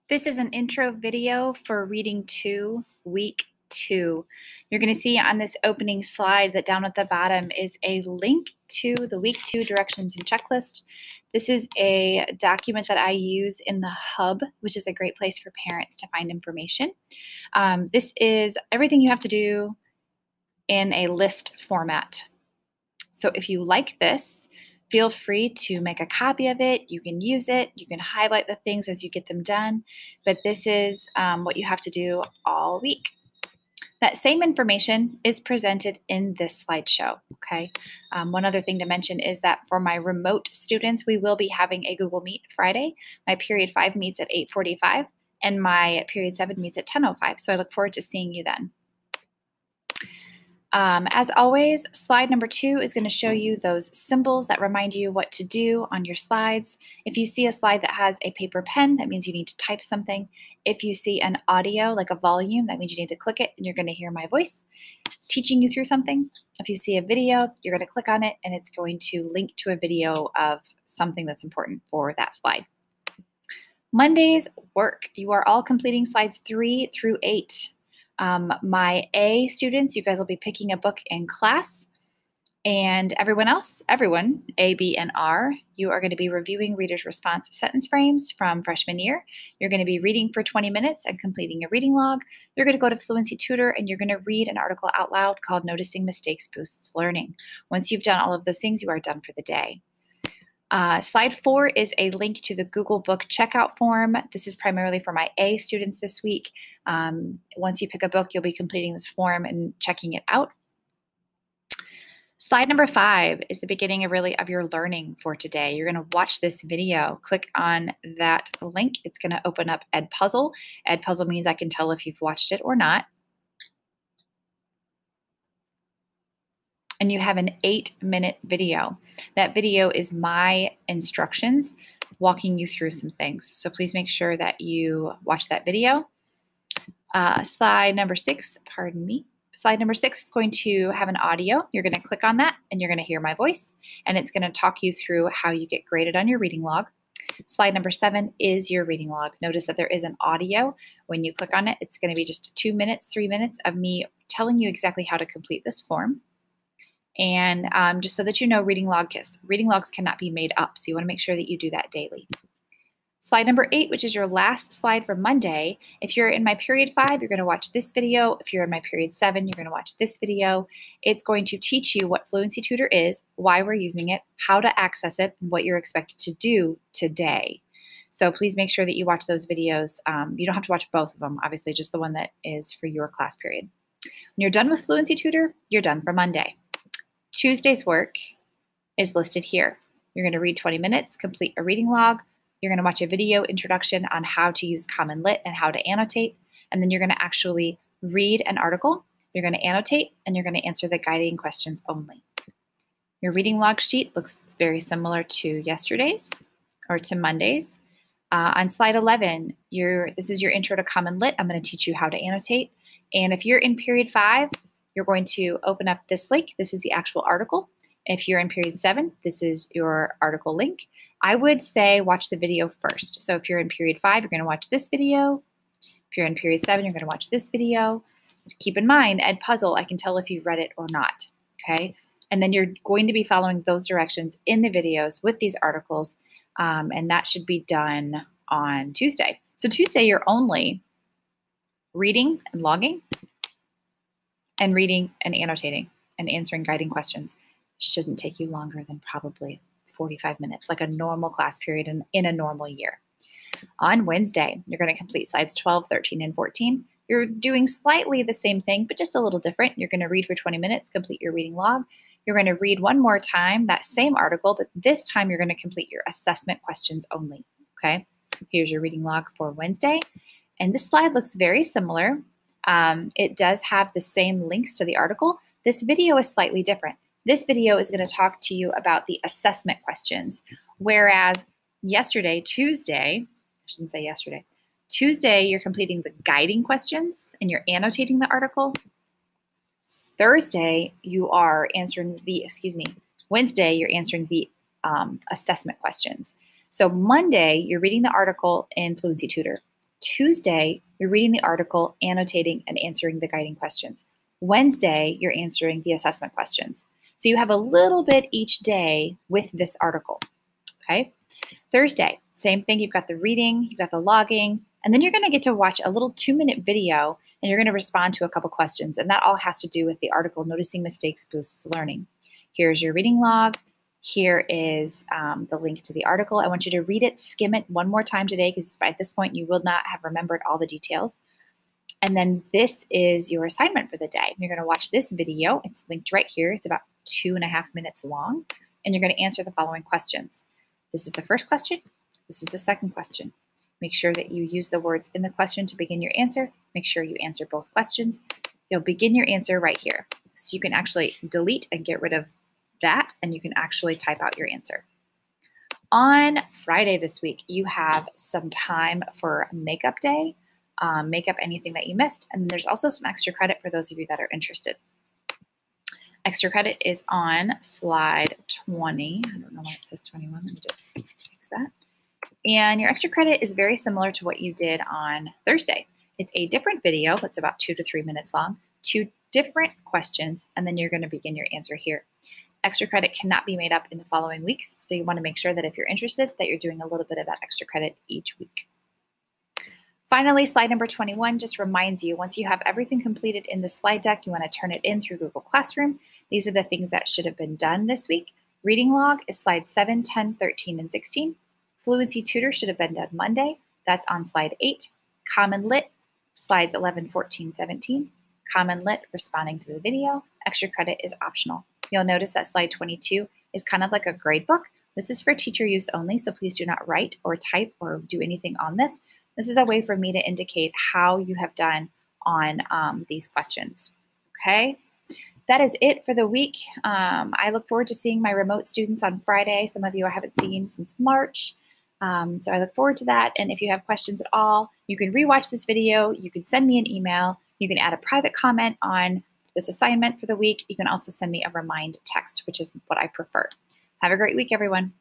This is an intro video for Reading 2, Week 2. You're going to see on this opening slide that down at the bottom is a link to the Week 2 directions and checklist. This is a document that I use in the Hub, which is a great place for parents to find information. This is everything you have to do in a list format. So if you like this, feel free to make a copy of it. You can use it. You can highlight the things as you get them done. But this is what you have to do all week. That same information is presented in this slideshow, okay? One other thing to mention is that for my remote students, we will be having a Google Meet Friday. My Period 5 meets at 8:45, and my Period 7 meets at 10:05. So I look forward to seeing you then. As always, slide number 2 is going to show you those symbols that remind you what to do on your slides. If you see a slide that has a paper pen, that means you need to type something. If you see an audio, like a volume, that means you need to click it and you're going to hear my voice teaching you through something. If you see a video, you're going to click on it and it's going to link to a video of something that's important for that slide. Monday's work. You are all completing slides 3 through 8. My A students, you guys will be picking a book in class, and everyone, A, B, and R, you are going to be reviewing reader's response sentence frames from freshman year. You're going to be reading for 20 minutes and completing a reading log. You're going to go to Fluency Tutor and you're going to read an article out loud called Noticing Mistakes Boosts Learning. Once you've done all of those things, you are done for the day. Slide 4 is a link to the Google Book checkout form. This is primarily for my A students this week. Once you pick a book, you'll be completing this form and checking it out. Slide number 5 is the beginning of your learning for today. You're going to watch this video. Click on that link. It's going to open up Edpuzzle. Edpuzzle means I can tell if you've watched it or not. And you have an 8-minute video. That video is my instructions walking you through some things. So please make sure that you watch that video. Slide number 6 is going to have an audio. You're going to click on that and you're going to hear my voice, and it's going to talk you through how you get graded on your reading log. Slide number 7 is your reading log. Notice that there is an audio. When you click on it, it's going to be just 2 minutes, 3 minutes of me telling you exactly how to complete this form. And just so that you know, reading logs cannot be made up, so you want to make sure that you do that daily. Slide number 8, which is your last slide for Monday. If you're in my Period 5, you're going to watch this video. If you're in my Period 7, you're going to watch this video. It's going to teach you what Fluency Tutor is, why we're using it, how to access it, and what you're expected to do today. So please make sure that you watch those videos. You don't have to watch both of them, obviously, just the one that is for your class period. When you're done with Fluency Tutor, you're done for Monday. Tuesday's work is listed here. You're going to read 20 minutes, complete a reading log. You're going to watch a video introduction on how to use Common Lit and how to annotate. And then you're going to actually read an article. You're going to annotate and you're going to answer the guiding questions only. Your reading log sheet looks very similar to yesterday's or to Monday's. On slide 11, this is your intro to Common Lit. I'm going to teach you how to annotate. And if you're in Period 5, you're going to open up this link. This is the actual article. If you're in Period 7, this is your article link. I would say watch the video first. So if you're in Period 5, you're going to watch this video. If you're in Period 7, you're going to watch this video. Keep in mind, Edpuzzle, I can tell if you've read it or not, okay? And then you're going to be following those directions in the videos with these articles, and that should be done on Tuesday. So Tuesday, you're only reading and logging, and reading and annotating and answering guiding questions. Shouldn't take you longer than probably 45 minutes, like a normal class period in a normal year. On Wednesday, you're going to complete slides 12, 13, and 14. You're doing slightly the same thing, but just a little different. You're going to read for 20 minutes, complete your reading log. You're going to read one more time that same article, but this time you're going to complete your assessment questions only, okay? Here's your reading log for Wednesday. And this slide looks very similar. It does have the same links to the article. This video is slightly different. This video is going to talk to you about the assessment questions, whereas Tuesday, you're completing the guiding questions and you're annotating the article. Wednesday, you're answering the assessment questions. So Monday, you're reading the article in Fluency Tutor. Tuesday, you're reading the article, annotating, and answering the guiding questions. Wednesday, you're answering the assessment questions. So you have a little bit each day with this article, okay? Thursday, same thing. You've got the reading, you've got the logging, and then you're going to get to watch a little 2-minute video, and you're going to respond to a couple questions. And that all has to do with the article, Noticing Mistakes Boosts Learning. Here's your reading log. Here is the link to the article. I want you to read it, skim it one more time today, because at this point you will not have remembered all the details. And then this is your assignment for the day. You're going to watch this video. It's linked right here. It's about 2.5 minutes long, and you're going to answer the following questions. This is the first question. This is the second question. Make sure that you use the words in the question to begin your answer. Make sure you answer both questions. You'll begin your answer right here. So you can actually delete and get rid of that, and you can actually type out your answer. On Friday this week, you have some time for makeup day. Make up anything that you missed, and there's also some extra credit for those of you that are interested. Extra credit is on slide 20. I don't know why it says 21. Let me just fix that. And your extra credit is very similar to what you did on Thursday. It's a different video that's about 2 to 3 minutes long, 2 different questions, and then you're going to begin your answer here. Extra credit cannot be made up in the following weeks, so you want to make sure that if you're interested, that you're doing a little bit of that extra credit each week. Finally, slide number 21 just reminds you, once you have everything completed in the slide deck, you want to turn it in through Google Classroom. These are the things that should have been done this week. Reading log is slides 7, 10, 13, and 16. Fluency tutor should have been done Monday. That's on slide 8. Common Lit, slides 11, 14, 17. Common Lit, responding to the video. Extra credit is optional. You'll notice that slide 22 is kind of like a grade book. This is for teacher use only, so please do not write or type or do anything on this. This is a way for me to indicate how you have done on these questions, okay? That is it for the week. I look forward to seeing my remote students on Friday. Some of you I haven't seen since March, so I look forward to that. And if you have questions at all, you can rewatch this video. You can send me an email. You can add a private comment on this assignment for the week. You can also send me a remind text, which is what I prefer. Have a great week, everyone.